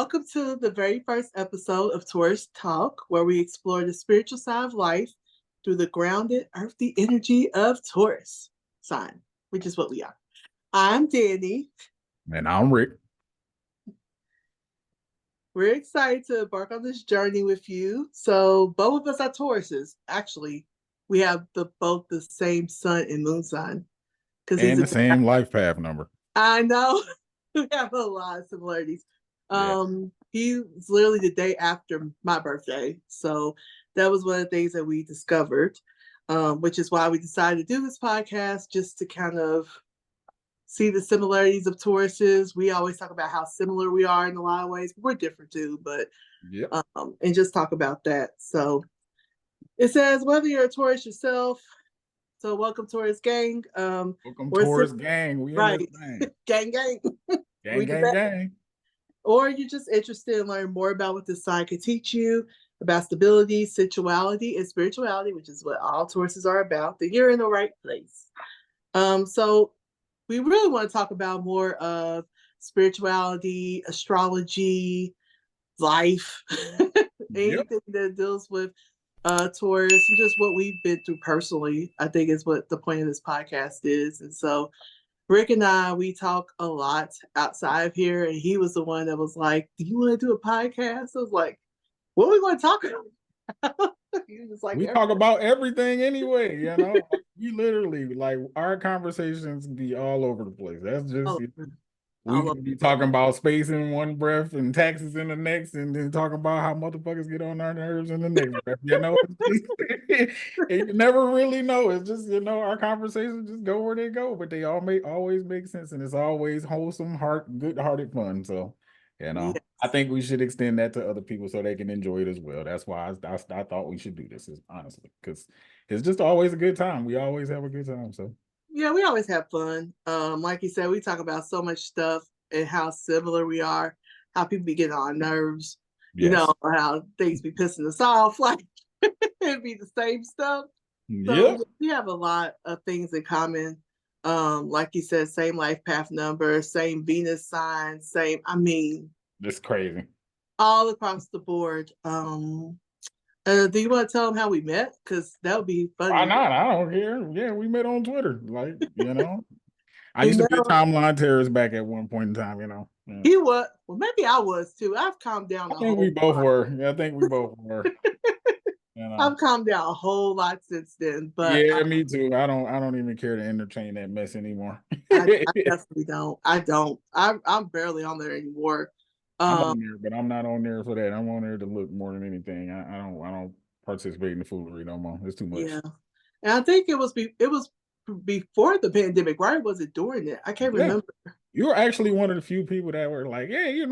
Welcome to the very first episode of Taurus Talk, where we explore the spiritual side of life through the grounded, earthy energy of Taurus sign, which is what we are. I'm Dani. And I'm Rick. We're excited to embark on this journey with you. So both of us are Tauruses. Actually, we have both the same sun and moon sign. And the same life path number. I know. We have a lot of similarities. He was literally the day after my birthday. So that was one of the things that we discovered, which is why we decided to do this podcast, just to kind of see the similarities of Tauruses. We always talk about how similar we are in a lot of ways, but we're different too. But and just talk about that. So it says whether you're a Taurus yourself. So welcome Taurus gang. Welcome Taurus gang. We right. in this thing. gang. Gang. Or you're just interested in learning more about what this sign could teach you about stability, sensuality, and spirituality, which is what all Tauruses are about, then you're in the right place. So we really want to talk about more of spirituality, astrology, life, anything that deals with Taurus, and just what we've been through personally, I think is what the point of this podcast is. And so Rick and I, we talk a lot outside of here, and he was the one that was like, "Do you want to do a podcast?" I was like, "What are we going to talk about?" He was like, "We talk about everything anyway, you know." We literally, like, our conversations be all over the place. That's just we could be talking about space in one breath and taxes in the next, and then talking about how motherfuckers get on our nerves in the next breath. You know, you never really know. It's just, our conversations just go where they go, but they always make sense, and it's always wholesome, good-hearted fun. So, I think we should extend that to other people so they can enjoy it as well. That's why I thought we should do this, honestly, because it's just always a good time. We always have a good time. So. Yeah, we always have fun. Like you said, we talk about so much stuff and how similar we are, how people be getting on our nerves, how things be pissing us off, like it'd be the same stuff. So we have a lot of things in common. Like you said, same life path number, same Venus sign, it's crazy. All across the board. Do you want to tell them how we met? Because that would be funny. Why not? I don't care. Yeah, we met on Twitter. Like, I used to be a timeline terrorist back at one point in time, Yeah. He was. Well, maybe I was too. I've calmed down. I think we both were. Yeah, I think we both were. I've calmed down a whole lot since then. But yeah, me too. I don't even care to entertain that mess anymore. I definitely don't. I don't. I'm barely on there anymore. I'm on there, but I'm not on there for that. I'm on there to look more than anything. I don't participate in the foolery no more. It's too much. Yeah, and I think it was before the pandemic, right? Was it during it? I can't remember. You were actually one of the few people that were like, hey,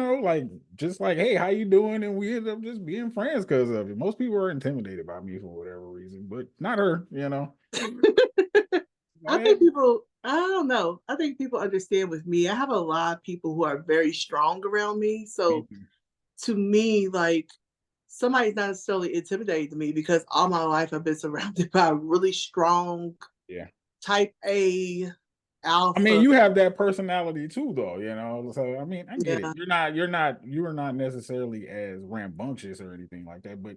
just like, hey, how you doing? And we ended up just being friends because of it. Most people are intimidated by me for whatever reason, but not her, I think people, I don't know. I think people understand with me. I have a lot of people who are very strong around me. So to me, like, somebody's not necessarily intimidated to me because all my life I've been surrounded by really strong type A alpha. I mean, you have that personality too, though, So I mean, I get it. You are not necessarily as rambunctious or anything like that, but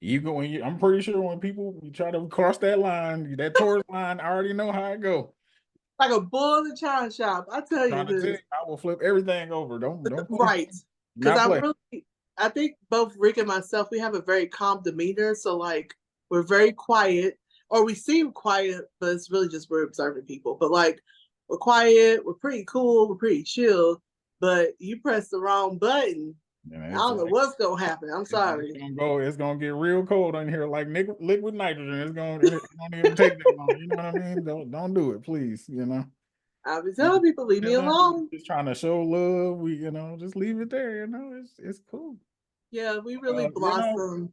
I'm pretty sure when people try to cross that line, that Taurus line, I already know how it go. Like a bull in the china shop. I tell you this. I will flip everything over. Don't right. Because I think both Rick and myself, we have a very calm demeanor. So like we're very quiet, or we seem quiet, but it's really just we're observing people. But like we're quiet, we're pretty cool, we're pretty chill. But you press the wrong button, I don't know what's gonna happen. I'm sorry. It's gonna get real cold in here, like liquid nitrogen. It don't even take that long. You know what I mean? Don't do it, please. I've been telling people, leave me alone. Just trying to show love. We, just leave it there. It's cool. Yeah, we really blossom.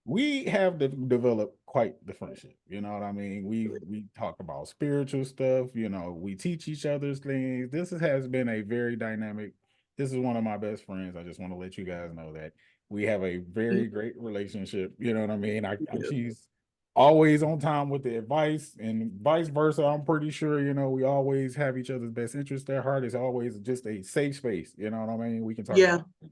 We have developed quite the friendship. You know what I mean? We talk about spiritual stuff. We teach each other's things. This has been a very dynamic. This is one of my best friends. I just want to let you guys know that we have a very great relationship. You know what I mean? She's always on time with the advice, and vice versa. I'm pretty sure, we always have each other's best interest at heart. It's always just a safe space. You know what I mean? We can talk about it,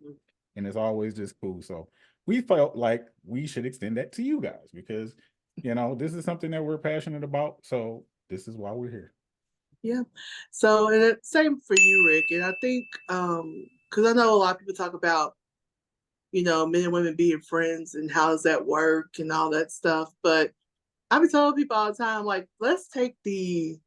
and it's always just cool. So we felt like we should extend that to you guys because, this is something that we're passionate about. So this is why we're here. Yeah. So, and same for you, Rick. And I think, because I know a lot of people talk about, men and women being friends and how does that work and all that stuff. But I be telling people all the time, like, let's take I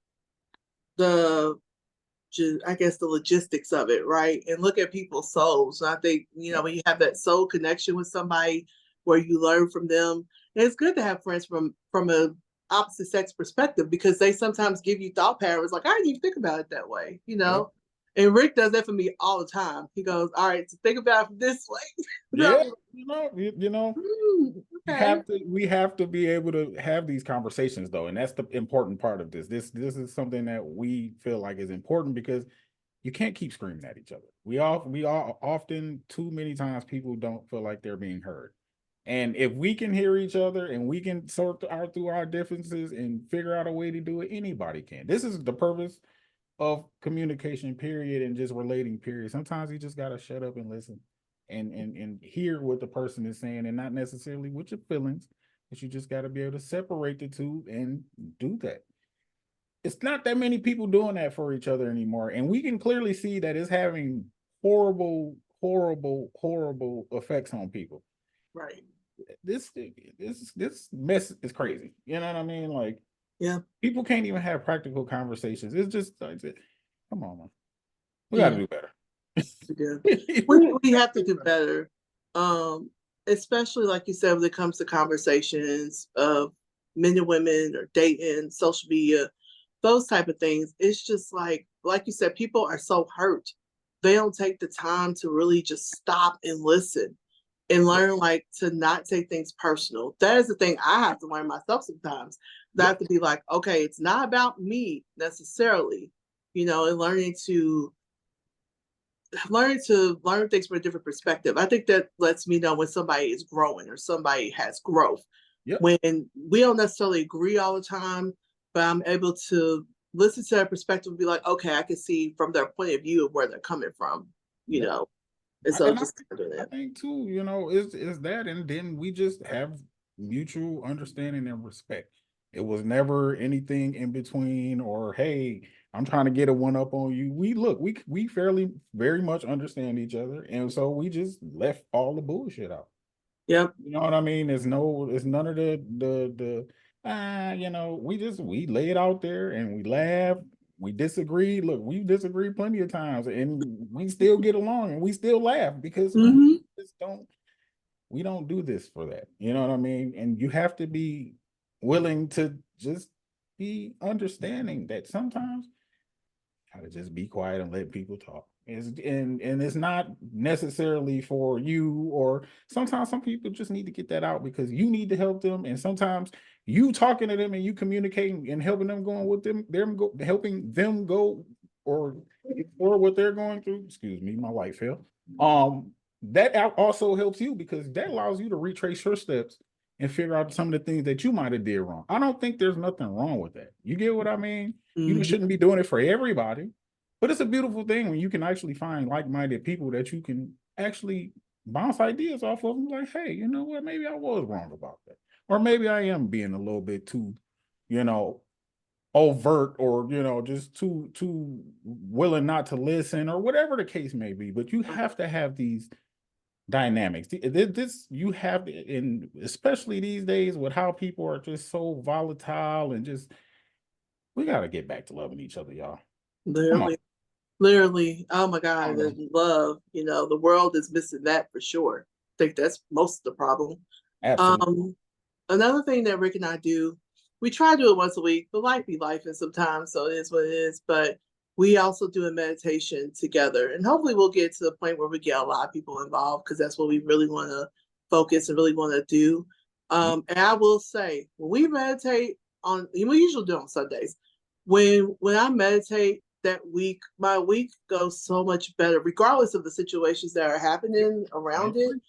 guess the logistics of it, right? And look at people's souls. And I think, when you have that soul connection with somebody where you learn from them, and it's good to have friends from a opposite sex perspective because they sometimes give you thought patterns like, I didn't even think about it that way, Yeah. And Rick does that for me all the time. He goes, all right, so think about it this way. Yeah, Okay. we have to be able to have these conversations though, and that's the important part of this. This is something that we feel like is important because you can't keep screaming at each other. We all often too many times people don't feel like they're being heard. And if we can hear each other and we can sort out through our differences and figure out a way to do it, anybody can. This is the purpose of communication, period, and just relating, period. Sometimes you just gotta shut up and listen and hear what the person is saying and not necessarily with your feelings, but you just gotta be able to separate the two and do that. It's not that many people doing that for each other anymore. And we can clearly see that it's having horrible, horrible, horrible effects on people. Right. This mess is crazy. You know what I mean? Like, yeah, people can't even have practical conversations. It's just like, come on, man. We got to do better. we have to do better. Especially like you said, when it comes to conversations of men and women or dating, social media, those type of things. It's just like you said, people are so hurt. They don't take the time to really just stop and listen and learn to not take things personal. That is the thing I have to learn myself sometimes. I have to be like, okay, it's not about me necessarily, and learn things from a different perspective. I think that lets me know when somebody is growing or somebody has growth. When we don't necessarily agree all the time, but I'm able to listen to their perspective and be like, okay, I can see from their point of view of where they're coming from, And so I think too, is that, and then we just have mutual understanding and respect. It was never anything in between, or hey, I'm trying to get a one up on you. We fairly very much understand each other, and so we just left all the bullshit out. Yep. You know what I mean? It's none of we lay it out there and we laugh. We disagree. Look, we disagree plenty of times, and we still get along and we still laugh because we just don't do this for that. You know what I mean? And you have to be willing to just be understanding that sometimes you gotta just be quiet and let people talk. And it's not necessarily for you, or sometimes some people just need to get that out because you need to help them. And sometimes you talking to them and you communicating and helping them going with helping them go or what they're going through. Excuse me, my light fell. That also helps you because that allows you to retrace your steps and figure out some of the things that you might have did wrong. I don't think there's nothing wrong with that. You get what I mean? You shouldn't be doing it for everybody. But it's a beautiful thing when you can actually find like-minded people that you can actually bounce ideas off of them. Like, hey, you know what? Maybe I was wrong about that. Or maybe I am being a little bit too, overt, or, just too willing not to listen, or whatever the case may be. But you have to have these dynamics. You have, and especially these days with how people are just so volatile and just, we got to get back to loving each other, y'all. Literally, oh my God, love, the world is missing that for sure. I think that's most of the problem. Absolutely. Another thing that Rick and I do, we try to do it once a week, but life be life and sometimes, so it is what it is. But we also do a meditation together, and hopefully we'll get to the point where we get a lot of people involved because that's what we really want to focus and really want to do. And I will say, when we meditate we usually do it on Sundays. When I meditate that week, my week goes so much better, regardless of the situations that are happening around it.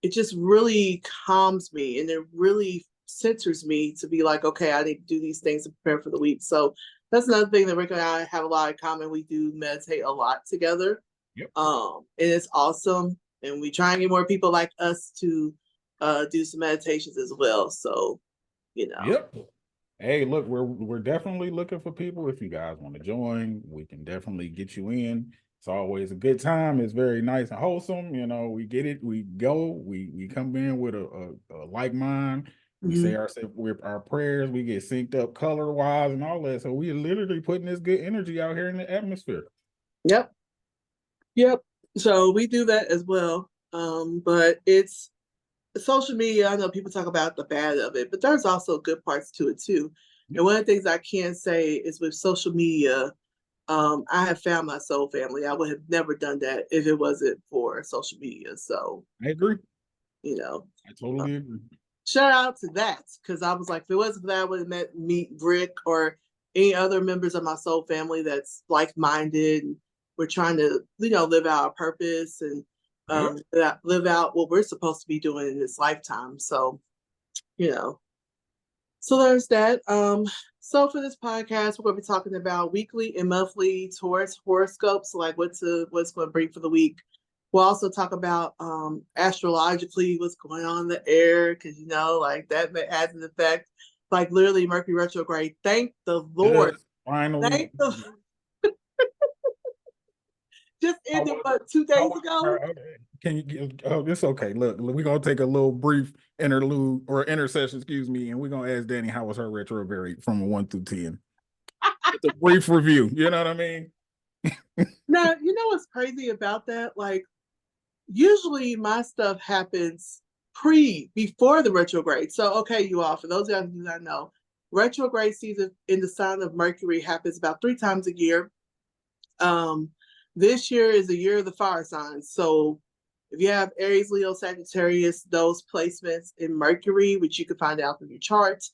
It just really calms me, and it really centers me to be like, okay, I need to do these things to prepare for the week. So that's another thing that Rick and I have a lot in common. We do meditate a lot together. Yep. And it's awesome. And we try and get more people like us to do some meditations as well. So, Yep. Hey, look, we're definitely looking for people. If you guys want to join, we can definitely get you in. It's always a good time. It's very nice and wholesome. We get it. We go. We come in with a like mind. We say our prayers. We get synced up color wise and all that. So we are literally putting this good energy out here in the atmosphere. Yep. So we do that as well. But it's social media. I know people talk about the bad of it, but there's also good parts to it too. And one of the things I can say is with social media, I have found my soul family. I would have never done that if it wasn't for social media. So I agree. I totally agree. Shout out to that, because I was like, if it wasn't for that, I would have meet Rick or any other members of my soul family that's like-minded. And we're trying to, live out our purpose and live out what we're supposed to be doing in this lifetime. So, so there's that. So for this podcast, we're going to be talking about weekly and monthly Taurus horoscopes, like what's going to bring for the week. We'll also talk about astrologically what's going on in the air, because that has an effect. Like literally Mercury retrograde. Thank the Lord. Yes, finally. Just ended 2 days ago. Can you? Oh, it's okay. Look, we're gonna take a little brief interlude or intercession, excuse me, and we're gonna ask Dani how was her retrograde from a 1 through 10. It's a brief review. You know what I mean? Now, what's crazy about that? Like, usually my stuff happens before the retrograde. So, okay, you all, for those of you who do not know, retrograde season in the sign of Mercury happens about 3 times a year. This year is the year of the fire signs. So if you have Aries, Leo, Sagittarius, those placements in Mercury, which you can find out from your charts,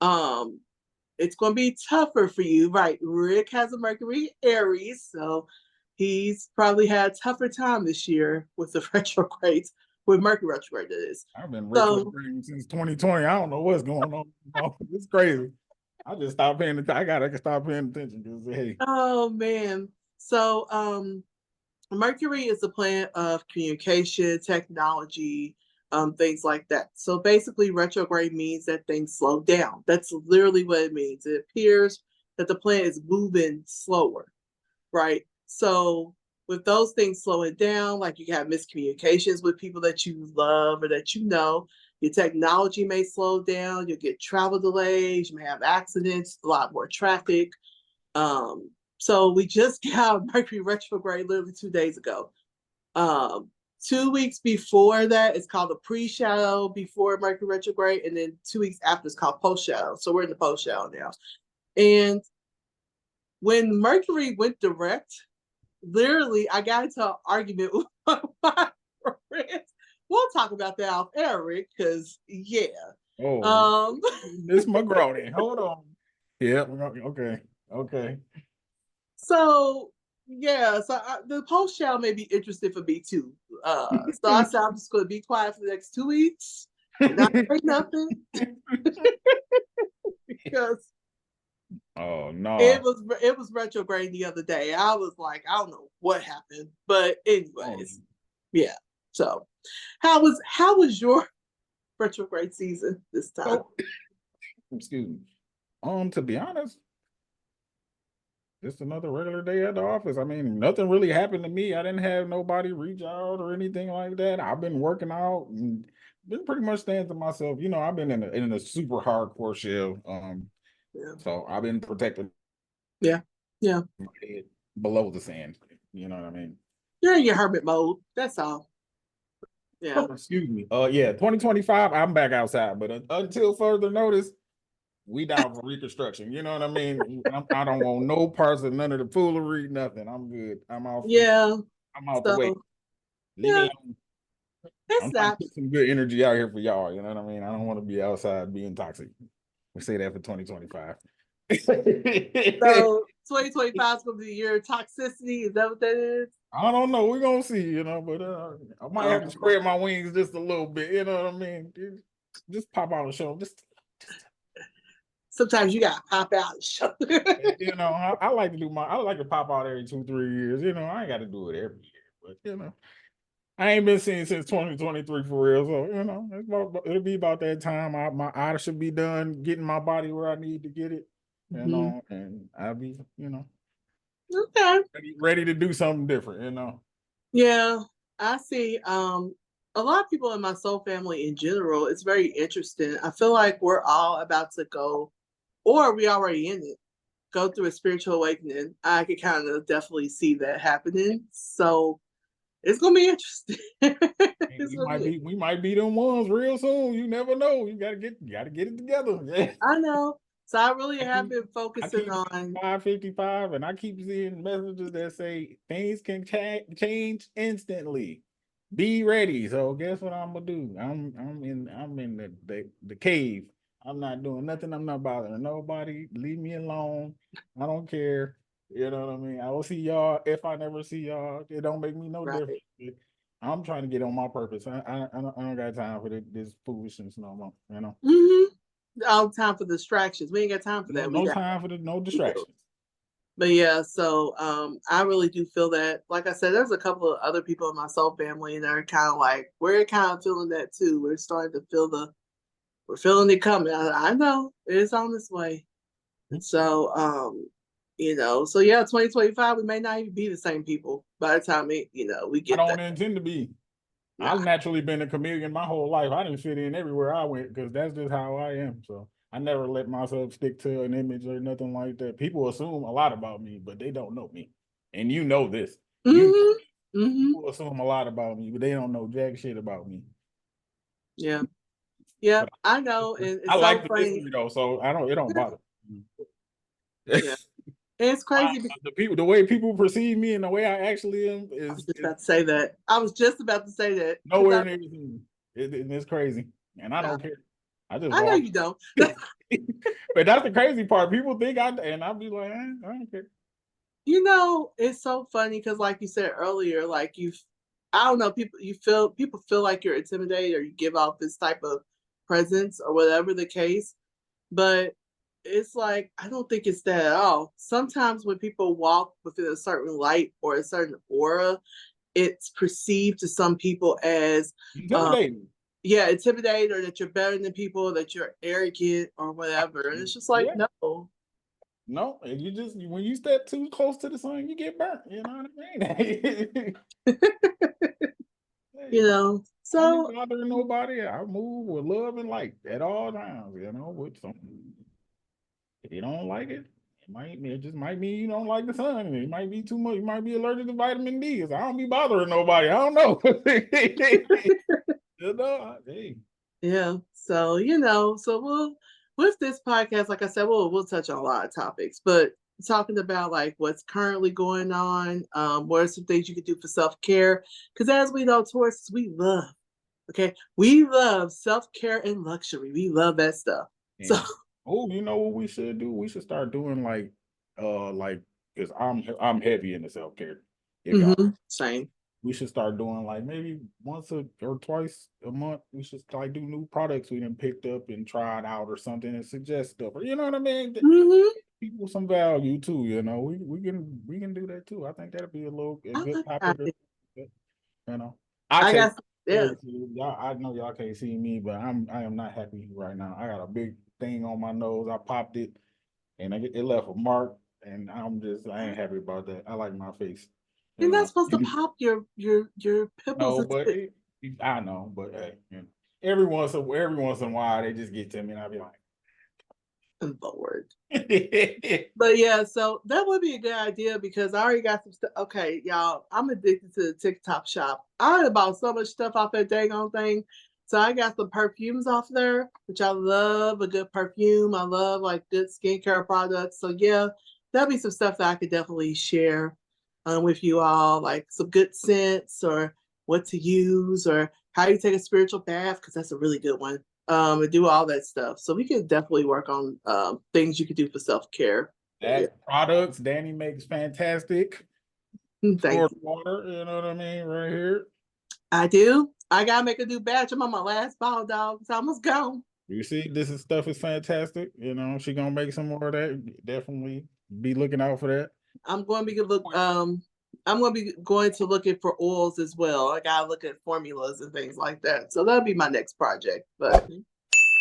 it's going to be tougher for you, right? Rick has a Mercury Aries, so he's probably had a tougher time this year with the retrogrades, with Mercury retrograde, that is. I've been retrograding since 2020. I don't know what's going on. It's crazy. I just stopped paying attention. I gotta stop paying attention because hey. Oh man. So Mercury is the planet of communication, technology, things like that. So basically, retrograde means that things slow down. That's literally what it means. It appears that the planet is moving slower, right? So with those things slowing down, like you have miscommunications with people that you love or that your technology may slow down, you'll get travel delays, you may have accidents, a lot more traffic. So we just got Mercury retrograde literally 2 days ago. 2 weeks before that, it's called the pre-shadow before Mercury retrograde, and then 2 weeks after, it's called post-shadow. So we're in the post-shadow now. And when Mercury went direct, literally, I got into an argument with my friends. We'll talk about that off air, Rick, because yeah. Miss McGrody, hold on. Yeah, okay. So yeah, so the post show may be interesting for me too. So I said I'm just going to be quiet for the next 2 weeks, not say nothing, because it was retrograde the other day. I was like, I don't know what happened, but anyways, yeah. So how was your retrograde season this time? Excuse me. To be honest, just another regular day at the office. I mean, nothing really happened to me. I didn't have nobody reach out or anything like that. I've been working out and been pretty much staying to myself. I've been in a super hardcore shell. So I've been protecting. Yeah. My head below the sand. You know what I mean? You're in your hermit mode. That's all. Yeah. Excuse me. 2025. I'm back outside, but until further notice, we down for reconstruction. You know what I mean? I don't want no parts of none of the foolery, nothing. I'm good. I'm off. Yeah. I'm out the way. I'm trying to put some good energy out here for y'all. You know what I mean? I don't want to be outside being toxic. We say that for 2025. So 2025 is going to be the year of toxicity. Is that what that is? I don't know. We're going to see, but I might have to spread my wings just a little bit. You know what I mean? Just pop out a show. Just Sometimes you gotta pop out and show. You know, I like to do I like to pop out every 2-3 years. You know, I ain't got to do it every year, but you know, I ain't been seen since 2023 for real. So you know, it'll be about that time. My eye should be done getting my body where I need to get it. You know, and I'll be, you know, Okay. ready to do something different. You know. Yeah, I see. A lot of people in my soul family in general, it's very interesting. I feel like we're all about to go, or we already in it, go through a spiritual awakening. I could kind of definitely see that happening. So it's gonna be interesting. We might be them ones real soon. You never know. You gotta get it together. Yeah. I know. So I really have been I focusing keep on 555, and I keep seeing messages that say things can change instantly. Be ready. So guess what I'm gonna do? I'm in the cave. I'm not doing nothing. I'm not bothering nobody. Leave me alone. I don't care. You know what I mean? I will see y'all if I never see y'all. It don't make me no right. difference. I'm trying to get on my purpose. I don't got time for this foolishness no more. You know. All time for distractions. We ain't got time for that. No time for no distractions. But yeah, so I really do feel that. Like I said, there's a couple of other people in my soul family, and they're kind of like, we're kind of feeling that too. We're starting to feel we're feeling it coming. I know it's on this way. And so, you know, so yeah, 2025, we may not even be the same people by the time we I get don't there. intend to be. Nah. I've naturally been a chameleon my whole life. I didn't fit in everywhere I went because that's just how I am. So I never let myself stick to an image or nothing like that. People assume a lot about me, but they don't know me. And you know this. People assume a lot about me, but they don't know jack shit about me. Yeah. Yeah, But I know. And it's I so like the funny. mystery though, so it don't bother me. Yeah. It's crazy. The way people perceive me and the way I actually am I was just about to say that. I was just about to say that. nowhere near the it's crazy. And I don't care. I just I know walk. you don't. But that's the crazy part. People think and I'll be like, I don't care. You know, it's so funny because, like you said earlier, like I don't know, people feel like you're intimidated or you give off this type of presence or whatever the case. But it's like, I don't think it's that at all. Sometimes when people walk within a certain light or a certain aura, it's perceived to some people as Intimidating. intimidated, or that you're better than people, that you're arrogant or whatever. And it's just like, no. No, you just when you step too close to the sun, you get burnt. You know what I mean? You know, I so ain't bothering nobody. I move with love and light at all times. You know, with some. If you don't like it, it just might mean you don't like the sun. It might be too much. You might be allergic to vitamin D. So I don't be bothering nobody. I don't know. You know, hey. yeah. So, so with this podcast, like I said, we'll touch on a lot of topics, but talking about like what's currently going on, what are some things you could do for self-care? Because as we know, Taurus, we love self-care and luxury. We love that stuff. And, so you know what we should do? We should start doing because I'm heavy into self-care. If y'all same. We should start doing like maybe once or twice a month. We should like do new products we done picked up and tried out or something and suggest stuff. Or you know what I mean? People some value too. You know, we can do that too. I think that'd be a good topic. You know, I guess y'all. I know y'all can't see me, but I am not happy right now. I got a big thing on my nose. I popped it, and it left a mark, and I ain't happy about that. I like my face. You're not supposed to pop your pimples. No, but I know, but hey, every once in a while they just get to me, and I'll be like, Lord. But yeah, so that would be a good idea because I already got some stuff. Okay, y'all, I'm addicted to the TikTok shop. I bought so much stuff off that dang on thing. So I got some perfumes off there, which I love a good perfume. I love like good skincare products. So yeah, that'll be some stuff that I could definitely share with you all, like some good scents or what to use or how you take a spiritual bath, because that's a really good one. And do all that stuff. So we can definitely work on things you could do for self-care. Products Dani makes fantastic. Thank you. Water, you know what I mean, right here. I do. I gotta make a new batch. I'm on my last bottle, dog. It's almost gone. You see, stuff is fantastic. You know, she gonna make some more of that. Definitely be looking out for that. I'm going to be I'm going to be going to looking for oils as well. I gotta look at formulas and things like that. So that'll be my next project. But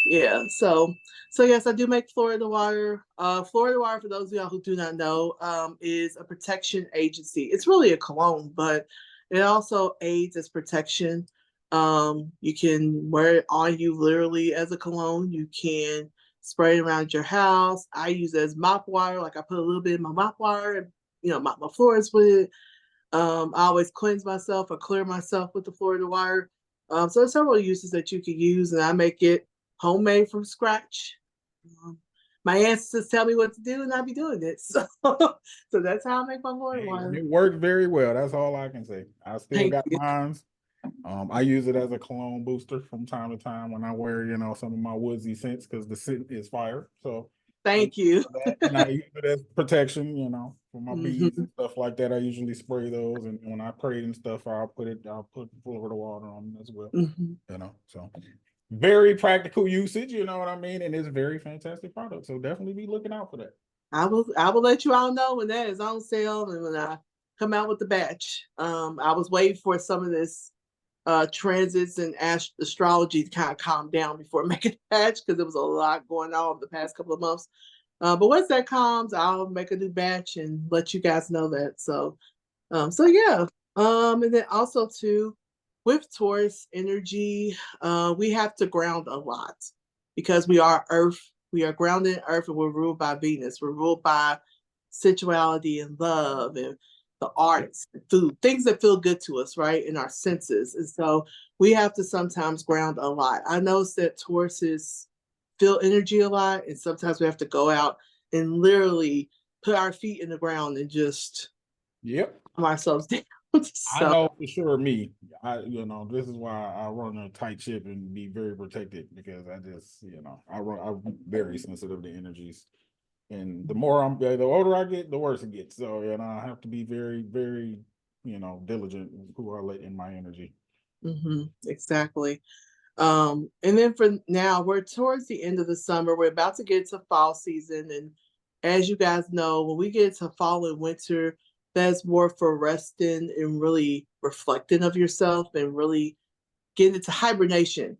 yeah, so yes, I do make Florida Water. Florida Water, for those of y'all who do not know, is a protection agency. It's really a cologne, but it also aids as protection. You can wear it on you literally as a cologne. You can spray it around your house. I use it as mop water. Like I put a little bit in my mop water and mop my floors with it. I always cleanse myself or clear myself with the Florida Water. So there's several uses that you can use, and I make it homemade from scratch. My ancestors tell me what to do, and I be doing it. So, so that's how I make my Florida Water. It worked very well. That's all I can say. I still Thank got you. mine. I use it as a cologne booster from time to time when I wear, some of my woodsy scents because the scent is fire. So Thank you. and I use it as protection, for my bees Mm-hmm. and stuff like that. I usually spray those, and when I pray and stuff, I'll put Florida water on them as well. Mm-hmm. So very practical usage, you know what I mean, and it's a very fantastic product. So definitely be looking out for that. I will let you all know when that is on sale and when I come out with the batch. I was waiting for some of this transits and astrology to kind of calm down before making a batch because there was a lot going on the past couple of months. But once that calms, I'll make a new batch and let you guys know that. So yeah. And then also too, with Taurus energy, we have to ground a lot because we are Earth. We are grounded in Earth, and we're ruled by Venus. We're ruled by sensuality and love and the arts, food, things that feel good to us, right, in our senses. And so we have to sometimes ground a lot. I notice that Tauruses feel energy a lot, and sometimes we have to go out and literally put our feet in the ground and just calm ourselves down. I know for sure me. This is why I run a tight ship and be very protected because I just, I'm very sensitive to energies. And the older I get, the worse it gets. So, I have to be very, very, diligent with who I let in my energy. Mm-hmm, exactly. And then for now, we're towards the end of the summer. We're about to get to fall season. And as you guys know, when we get to fall and winter, that's more for resting and really reflecting of yourself and really getting into hibernation.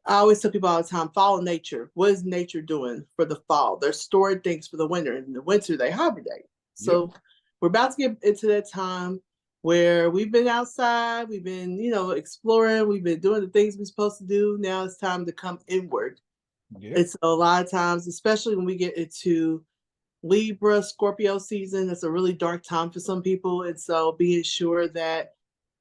I always tell people all the time, follow nature. What is nature doing for the fall? They're storing things for the winter. In the winter, they hibernate. So we're about to get into that time where we've been outside, we've been, exploring, we've been doing the things we're supposed to do. Now it's time to come inward. It's a lot of times, especially when we get into Libra, Scorpio season, it's a really dark time for some people. And so being sure that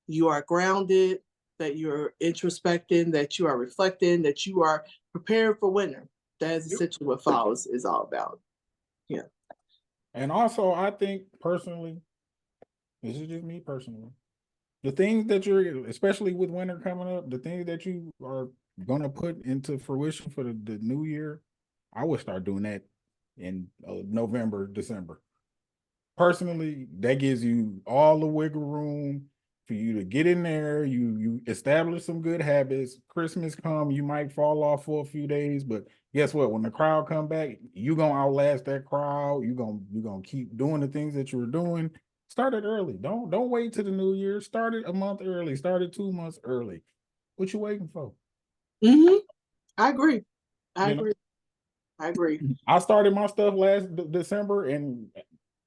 you are grounded, that you're introspecting, that you are reflecting, that you are preparing for winter. That is essentially what fall is all about. Yeah. And also, I think personally, this is just me personally, the things that you're, especially with winter coming up, the things that you are going to put into fruition for the new year, I would start doing that in November, December. Personally, that gives you all the wiggle room for you to get in there. You establish some good habits. Christmas come, you might fall off for a few days, but guess what? When the crowd come back, you gonna outlast that crowd. You gonna keep doing the things that you were doing. Start it early. Don't wait till the new year. Start it a month early. Start it 2 months early. What you waiting for? Mm-hmm. I agree. I agree. I started my stuff last December, and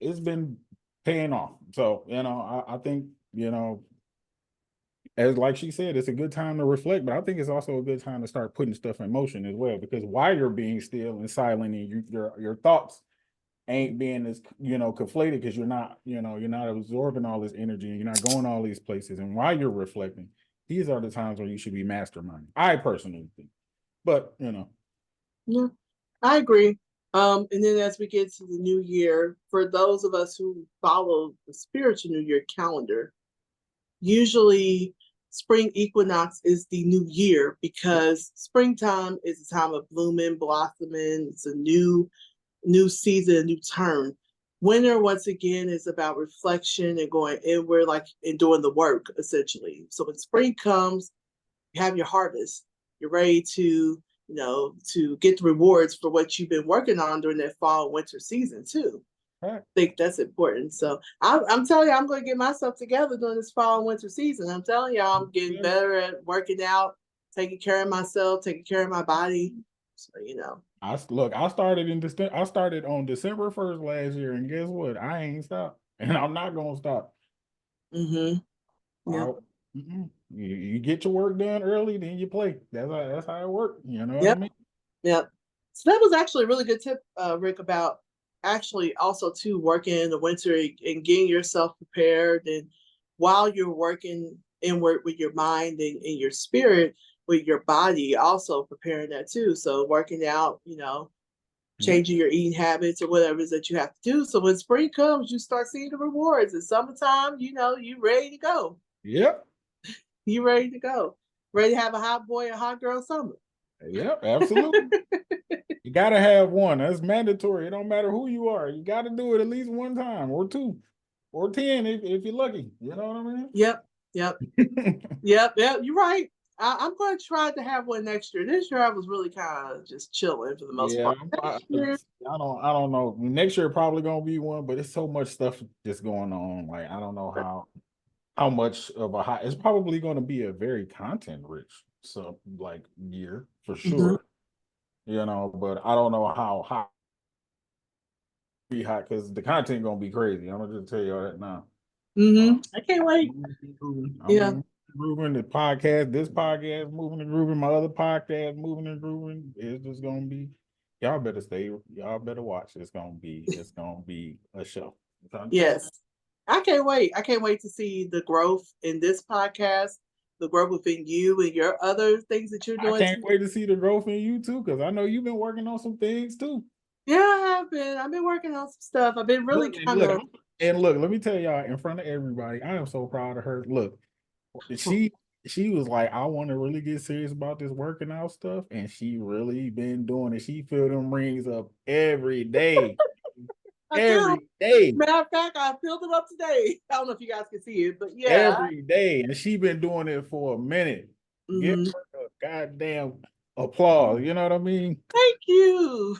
it's been paying off. So, I think, as like she said, it's a good time to reflect, but I think it's also a good time to start putting stuff in motion as well. Because while you're being still and silent, and your thoughts ain't being as conflated because you're not absorbing all this energy and you're not going all these places. And while you're reflecting, these are the times where you should be masterminding. I personally think, but Yeah, I agree. And then as we get to the new year, for those of us who follow the spiritual new year calendar, usually spring equinox is the new year because springtime is a time of blooming, blossoming. It's a new season, a new turn. Winter, once again, is about reflection and going inward, like and doing the work essentially. So when spring comes, you have your harvest. You're ready to, to get the rewards for what you've been working on during that fall and winter season too. Right. I think that's important. So I'm telling you, I'm going to get myself together during this fall and winter season. I'm telling you, I'm getting better at working out, taking care of myself, taking care of my body. So, I started on December 1st last year, and guess what? I ain't stopped, and I'm not gonna stop. Mm-hmm. Yeah. You get your work done early, then you play. That's how it works. You know what I mean? Yep. So that was actually a really good tip, Rick, about actually also too working in the winter and getting yourself prepared, and while you're working inward with your mind and your spirit, with your body, also preparing that too. So working out, changing your eating habits or whatever it is that you have to do. So when spring comes, you start seeing the rewards. And summertime, you ready to go. Yep. You ready to go. Ready to have a hot boy and hot girl summer. Yep, absolutely. You got to have one. That's mandatory. It don't matter who you are. You got to do it at least one time, or 2, or 10 if you're lucky. You know what I mean? Yep. Yep. You're right. I'm going to try to have one next year. This year I was really kind of just chilling for the most part. I don't know. Next year probably gonna be one, but it's so much stuff just going on. Like I don't know how much of a high. It's probably going to be a very content rich year for sure. But I don't know how hot. Be hot because the content gonna be crazy. I'm gonna just tell you all that now. I can't wait. Grooving the podcast, this podcast, moving and grooving, my other podcast, moving and grooving. It's just gonna be. Y'all better watch. It's gonna be a show. Yes. I can't wait. I can't wait to see the growth in this podcast, the growth within you and your other things that you're doing. I can't wait to see the growth in you too, because I know you've been working on some things too. Yeah, I have been. I've been working on some stuff. I've been really look, let me tell y'all in front of everybody, I am so proud of her. Look, she was like, I want to really get serious about this working out stuff, and she really been doing it. She filled them rings up every day. Every day. Matter of fact, I filled them up today. I don't know if you guys can see it, but yeah. Every day. And she been doing it for a minute. Give her a goddamn applause. You know what I mean? Thank you.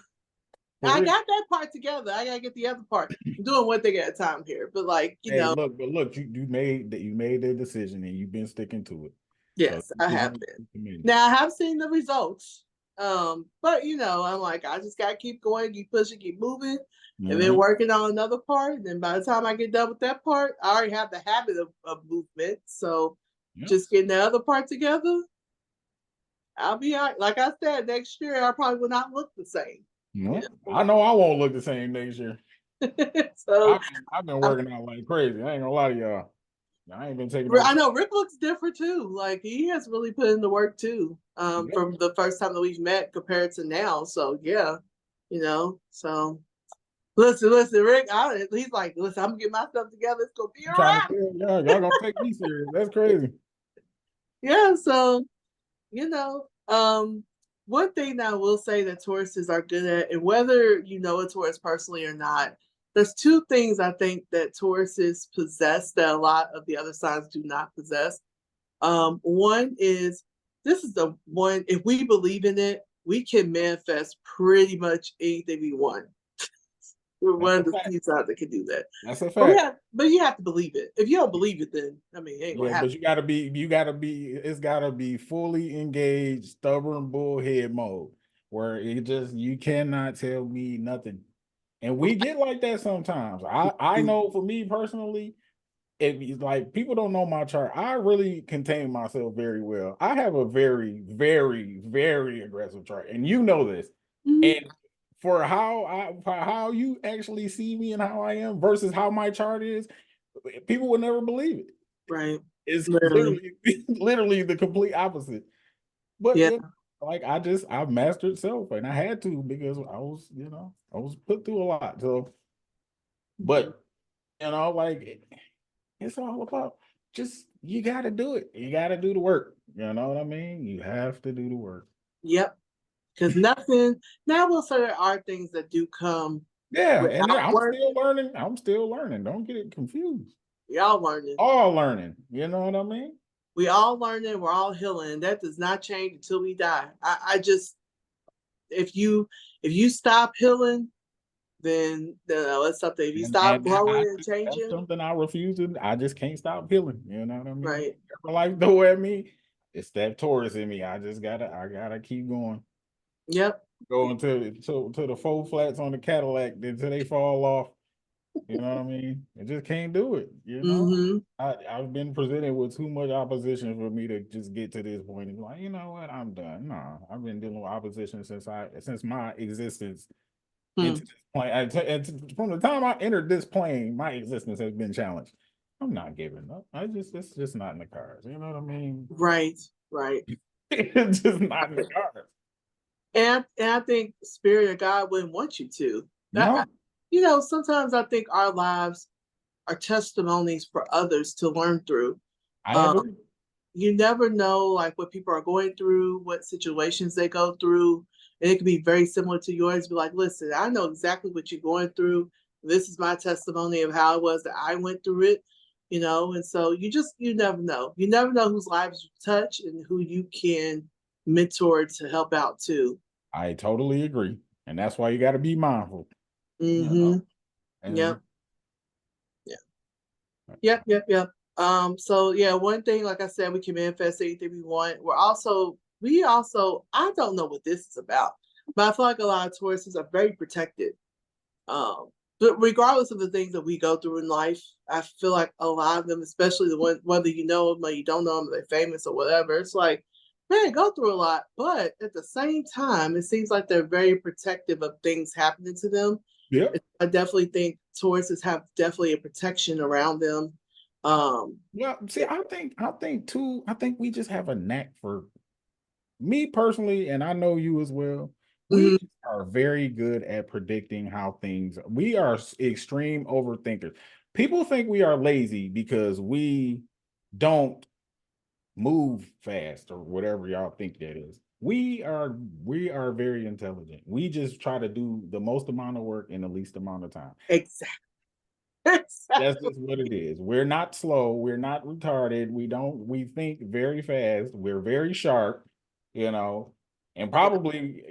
I got that part together. I gotta get the other part. I'm doing one thing at a time here, but look, you made the decision and you've been sticking to it. Yes, so I have been. Now I have seen the results, but I'm like, I just gotta keep going, keep pushing, keep moving, and then working on another part. And then by the time I get done with that part, I already have the habit of movement. So just getting the other part together, I'll be all right. Like I said, next year I probably will not look the same. No, I know I won't look the same next year. So I've been working out like crazy. I ain't gonna lie to y'all. I ain't been taking. I know Rick looks different too. Like he has really put in the work too. From the first time that we've met compared to now. So yeah, So listen, Rick. He's like, listen, I'm gonna get myself together. It's gonna be a wrap. Y'all gonna take me serious. That's crazy. Yeah. So one thing that I will say that Tauruses are good at, and whether you know a Taurus personally or not, there's 2 things I think that Tauruses possess that a lot of the other signs do not possess. One is, this is the one, if we believe in it, we can manifest pretty much anything we want. We're one of the few signs that can do that. That's a fact. But you have to believe it. If you don't believe it, then it ain't gonna happen. But it's gotta be fully engaged, stubborn bullhead mode, where you cannot tell me nothing. And we get like that sometimes. I know for me personally, if like people don't know my chart, I really contain myself very well. I have a very, very, very aggressive chart, and you know this. And for how you actually see me and how I am versus how my chart is, people would never believe it. Right. It's literally the complete opposite. But I've mastered self, and I had to because I was put through a lot. So, but it's all about just, you got to do it. You got to do the work. You know what I mean? You have to do the work. Yep. Because nothing. Now, I will say there are things that do come. Yeah, and I'm still learning. I'm still learning. Don't get it confused. Y'all learning. All learning. You know what I mean? We all learning. We're all healing. That does not change until we die. I just if you stop healing, then it's something. If you stop growing and changing, that's something I refuse to. I just can't stop healing. You know what I mean? right? Life throw at me. It's that Taurus in me. I gotta keep going. Yep. Going to the four flats on the Cadillac until they fall off. You know what I mean? I just can't do it. You know, Mm-hmm. I've been presented with too much opposition for me to just get to this point. It's like, you know what? I'm done. Nah, I've been dealing with opposition since my existence into this plane. From the time I entered this plane, my existence has been challenged. I'm not giving up. It's just not in the cards. You know what I mean? Right. It's just not in the cards. And I think Spirit of God wouldn't want you to. No. Sometimes I think our lives are testimonies for others to learn through. I agree. You never know, like, what people are going through, what situations they go through, and it can be very similar to yours. Be like, listen, I know exactly what you're going through. This is my testimony of how it was that I went through it, and so you never know. You never know whose lives you touch and who you can mentor to help out too. I totally agree. And that's why you got to be mindful. Mm-hmm. Yep. Yeah. Yep. So yeah, one thing, like I said, we can manifest anything we want. We also, I don't know what this is about, but I feel like a lot of Tauruses are very protected. But regardless of the things that we go through in life, I feel like a lot of them, especially the ones, whether you know them or you don't know them, they're famous or whatever, it's like, man, go through a lot. But at the same time, it seems like they're very protective of things happening to them. Yeah. I definitely think Tauruses have definitely a protection around them. Yeah, see, I think too, I think we just have a knack for me personally, and I know you as well. We are very good at predicting how things. We are extreme overthinkers. People think we are lazy because we don't move fast or whatever y'all think that is. We are very intelligent. We just try to do the most amount of work in the least amount of time. Exactly. That's just what it is. We're not slow. We're not retarded. We think very fast. We're very sharp, and probably,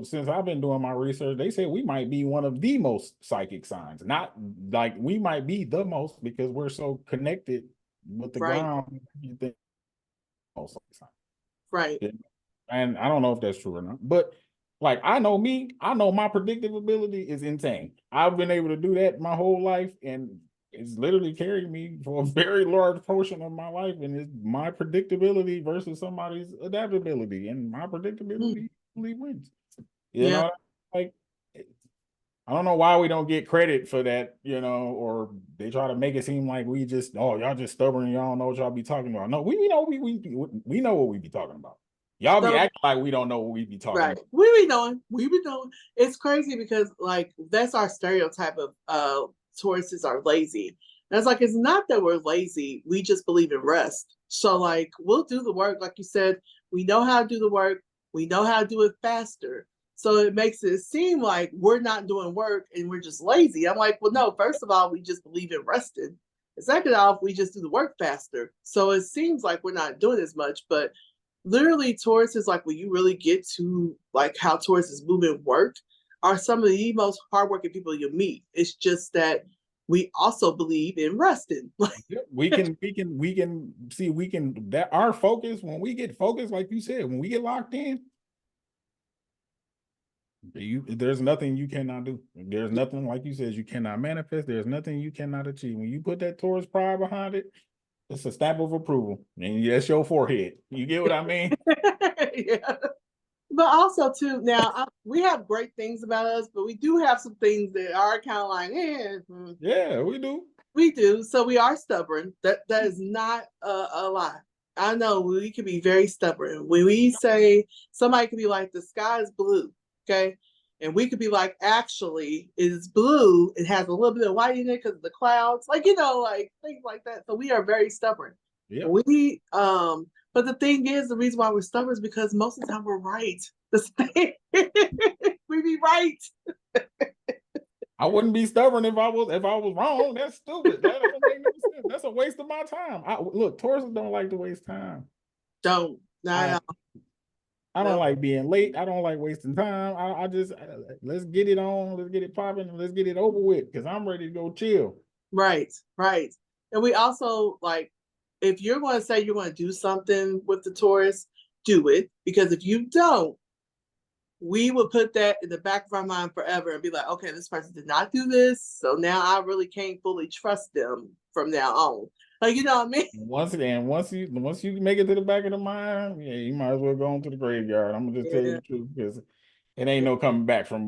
since I've been doing my research, they say we might be one of the most psychic signs. Not like we might be the most because we're so connected with the ground. You think most psychic signs. Right. And I don't know if that's true or not, but like I know my predictive ability is insane. I've been able to do that my whole life, and it's literally carried me for a very large portion of my life. And it's my predictability versus somebody's adaptability, and my predictability usually wins. You know, like I don't know why we don't get credit for that, or they try to make it seem like we just, y'all just stubborn and y'all don't know what y'all be talking about. No, we know we know what we be talking about. Y'all be acting like we don't know what we be talking about. We be knowing. It's crazy because like that's our stereotype of Tauruses are lazy. And it's like it's not that we're lazy. We just believe in rest. So like we'll do the work, like you said. We know how to do the work. We know how to do it faster. So it makes it seem like we're not doing work and we're just lazy. I'm like, well, no. First of all, we just believe in resting. And second off, we just do the work faster. So it seems like we're not doing as much, but literally Taurus is like when you really get to like how Taurus is moving work are some of the most hardworking people you'll meet. It's just that we also believe in resting. we can see that our focus, when we get focused, like you said, when we get locked in, there's nothing you cannot do. There's nothing, like you said, you cannot manifest. There's nothing you cannot achieve. When you put that Taurus pride behind it, it's a stamp of approval, and that's your forehead. You get what I mean? Yeah. But also too, now we have great things about us, but we do have some things that are kind of like, yeah, we do. We do. So we are stubborn. That is not a lie. I know we can be very stubborn. When we say somebody could be like, the sky is blue, okay? And we could be like, actually, it is blue. It has a little bit of white in it because of the clouds, like like things like that. So we are very stubborn. Yeah. But the thing is, the reason why we're stubborn is because most of the time we're right. We be right. I wouldn't be stubborn if I was wrong. That's stupid. That doesn't make no sense. That's a waste of my time. Look, Tauruses don't like to waste time. Don't. Not at all. I don't like being late. I don't like wasting time. I just let's get it on, let's get it popping, and let's get it over with because I'm ready to go chill. Right, right. And we also like if you're going to say you're going to do something with the Taurus, do it because if you don't, we will put that in the back of our mind forever and be like, okay, this person did not do this, so now I really can't fully trust them from now on. Like, you know what I mean? Once you make it to the back of the mind, yeah, you might as well go on to the graveyard. I'm gonna just tell you the truth because it ain't no coming back from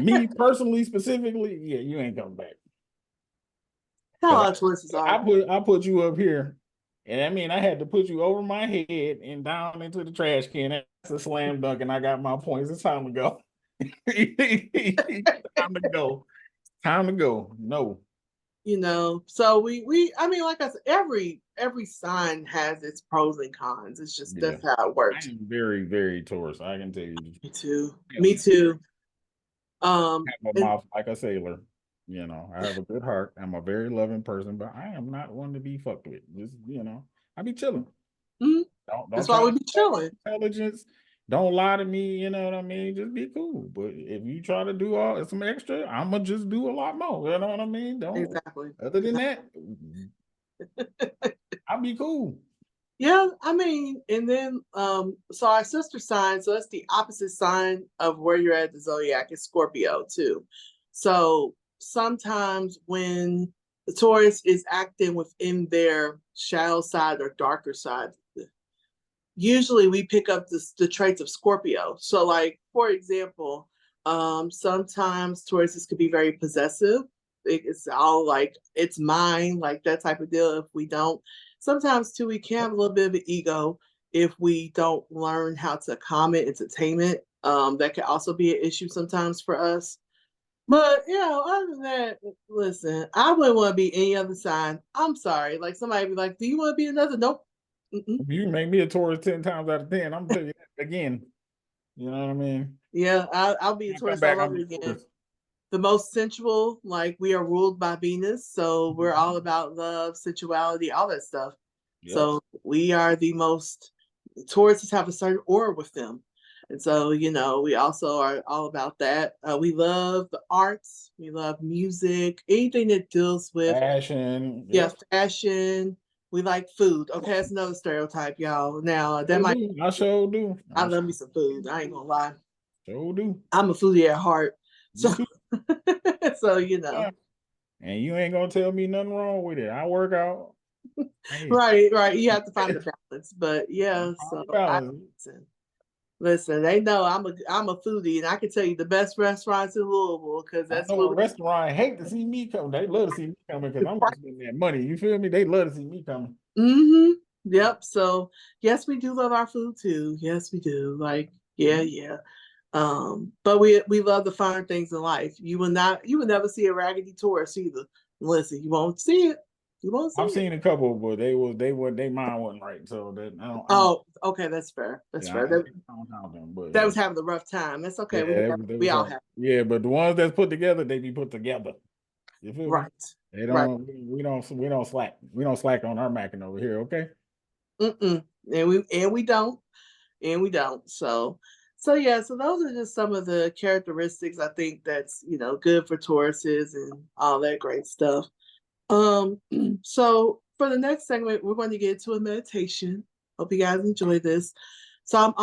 me personally, specifically. Yeah, you ain't coming back. How our choices are. I put you up here, and I mean I had to put you over my head and down into the trash can. That's a slam dunk, and I got my points. It's time to go. Time to go. Time to go. No. You know, so we I mean, like I said, every sign has its pros and cons. It's just that's how it I works. am very, very Taurus. I can tell you. Me too. Me too. I have a mouth like a sailor. You know, I have a good heart. I'm a very loving person, but I am not one to be fucked with. Just, I be chilling. Mm-hmm. Don't That's try why we to be chilling. intelligence. Don't lie to me. You know what I mean? Just be cool. But if you try to do all some extra, I'ma just do a lot more. You know what I mean? Don't. Exactly. Other than that, I'll be cool. Yeah, I mean, and then so our sister sign, so that's the opposite sign of where you're at the zodiac is Scorpio too. So sometimes when the Taurus is acting within their shadow side or darker side, usually we pick up the traits of Scorpio. So like for example, sometimes Tauruses could be very possessive. It's all like it's mine, like that type of deal. If we don't, sometimes too, we can have a little bit of an ego if we don't learn how to comment entertainment. That can also be an issue sometimes for us. But other than that, listen, I wouldn't want to be any other sign. I'm sorry. Like somebody be like, "Do you want to be another?" Nope. Mm-mm. If you make me a Taurus 10 times out of 10, I'm gonna tell you that again. You know what I mean? Yeah, I'll be a When I come Taurus back, all I'm over a again. Taurus. The most sensual, like we are ruled by Venus, so we're all about love, sensuality, all that stuff. Yep. So we are the most Tauruses have a certain aura with them. And so, we also are all about that. We love the arts, we love music, anything that deals with Fashion. yeah, Yep. fashion. We like food. Okay, that's another stereotype, y'all. Now that Sure might do. I sure do. I love me some food. I ain't gonna lie. Sure do. I'm a foodie at heart. Me So too. so Yeah. And you ain't gonna tell me nothing wrong with it. I work out. Hey, right. You have to find the balance. But yeah, so I balance. listen, they know I'm a foodie and I can tell you the best restaurants in Louisville because I that's know what a restaurant hate to see me come. They love to see me coming because I'm gonna spend that money. You feel me? They love to see me coming. mm-hmm. Yep. So yes, we do love our food too. Yes, we do. Like, yeah. But we love the fine things in life. You will never see a raggedy tourist either. Listen, you won't see it. You won't see I've it. seen a couple, but they mind wasn't right. So that I don't Oh, okay, that's fair. That's yeah, fair. I don't count them, but That yeah. was having a rough time. That's okay. Yeah, We all have. yeah, but the ones that's put together, they be put together. You feel me? Right. They Right. don't we don't slack. We don't slack on our macking over here, okay? Mm-mm. And we don't. So yeah, so those are just some of the characteristics I think that's, good for Tauruses and all that great stuff. Um, so for the next segment, we're going to get into a meditation. Hope you guys enjoy this. So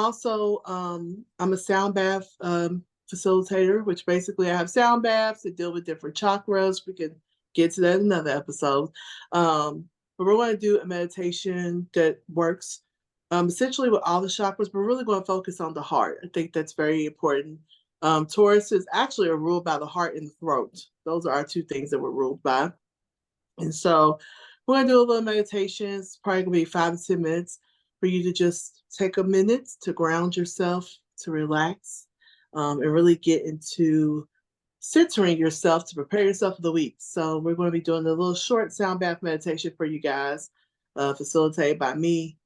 I'm a sound bath facilitator, which basically I have sound baths that deal with different chakras. We can get to that in another episode. But we're going to do a meditation that works essentially with all the chakras. We're really going to focus on the heart. I think that's very important. Taurus is actually are ruled by the heart and the throat. Those are our two things that we're ruled by. And so we're going to do a little meditation. It's probably going to be 5 to 10 minutes for you to just take a minute to ground yourself, to relax, and really get into centering yourself to prepare yourself for the week. So we're going to be doing a little short sound bath meditation for you guys, facilitated by me.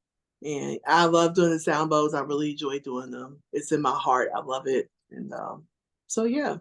And I love doing the sound bowls. I really enjoy doing them. It's in my heart. I love it. And so yeah.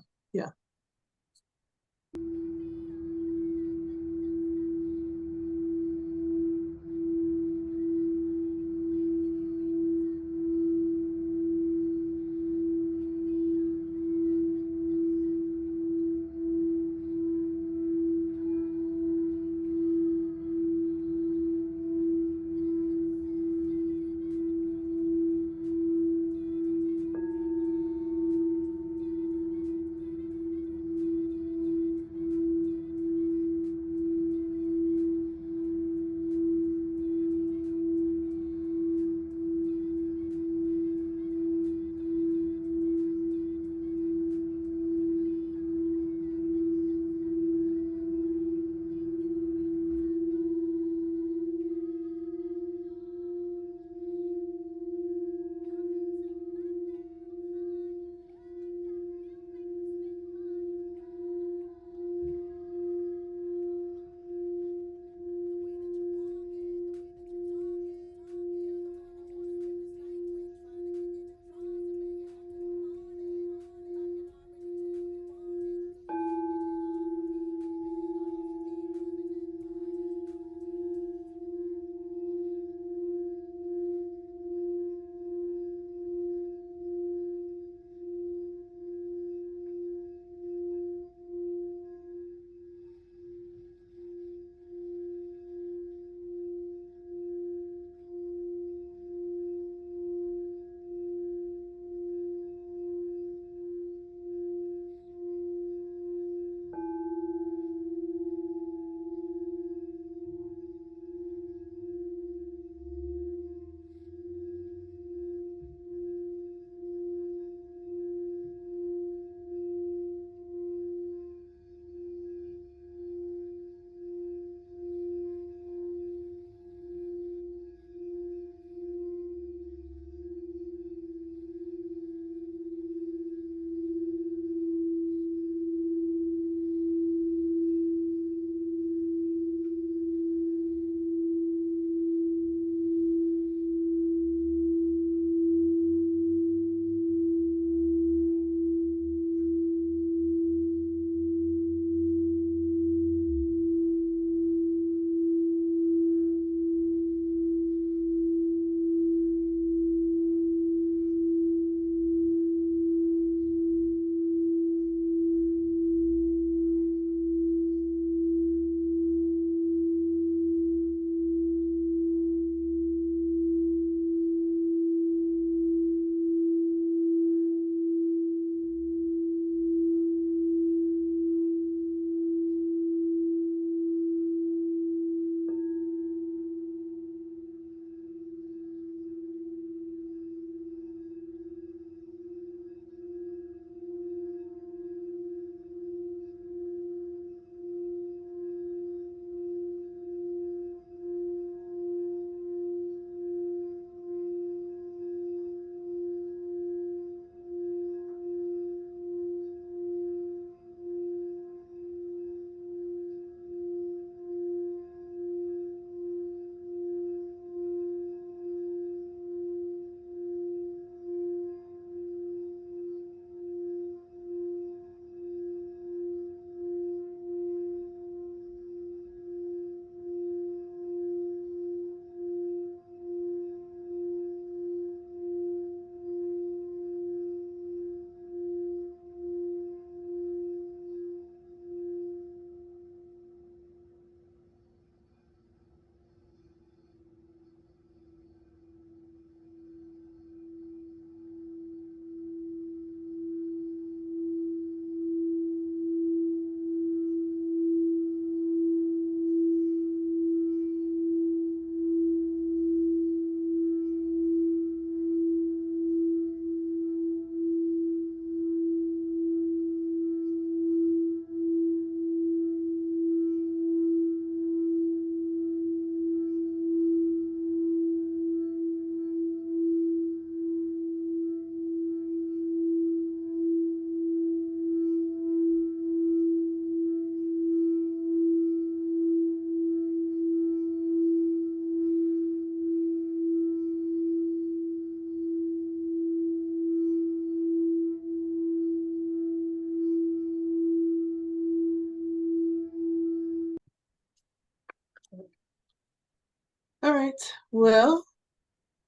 Well,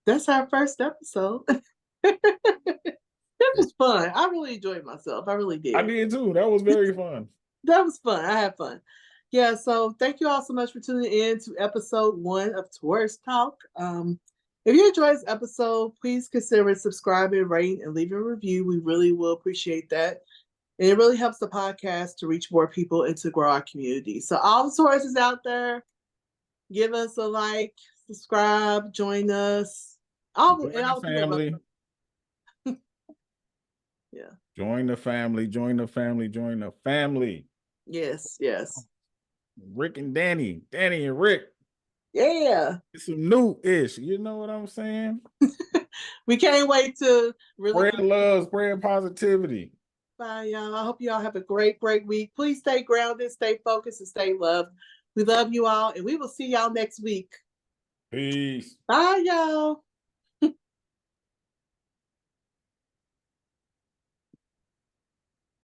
that's our first episode. This was fun. I really enjoyed myself. I really did. I did too. That was very fun. That was fun. I had fun. Yeah, so thank you all so much for tuning in to episode 1 of Taurus Talk. If you enjoyed this episode, please consider subscribing, rating, and leaving a review. We really will appreciate that. And it really helps the podcast to reach more people and to grow our community. So all the Tauruses out there, give us a like, subscribe, join us. Join the family. Yeah. Join the family, join the family, join the family. Yes, yes. Rick and Dani, Dani and Rick. Yeah. It's some new-ish. You know what I'm saying? We can't wait to really spread love, spread positivity. Bye, y'all. I hope y'all have a great, great week. Please stay grounded, stay focused, and stay loved. We love you all, and we will see y'all next week. Peace. Bye, y'all.